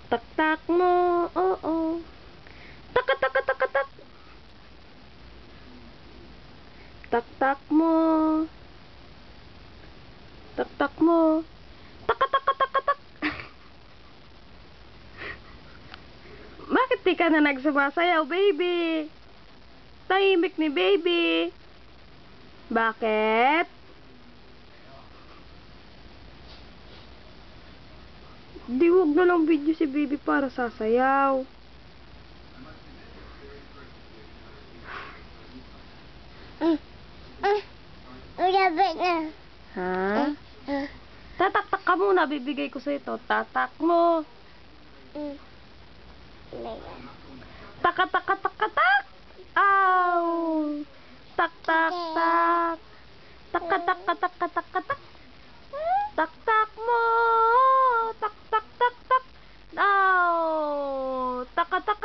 Tak-tak mo, oo. Tak-tak-tak-tak. Tak-tak mo. Tak-tak mo. Tak-tak-tak-tak. Bakit di ka na nagsumasayaw, baby? Tahimik ni baby. Bakit? Di wag na lang video si baby para sasayaw. Ulabit na. Ha? Tatak-tak ka muna, bibigay ko sa ito. Tatak mo. Tak-tak-tak-tak. Aw! Tak-tak-tak. Tak-tak-tak-tak-tak. Tak-tak mo. Tak-tak-tak-tak. Aw! Tak-tak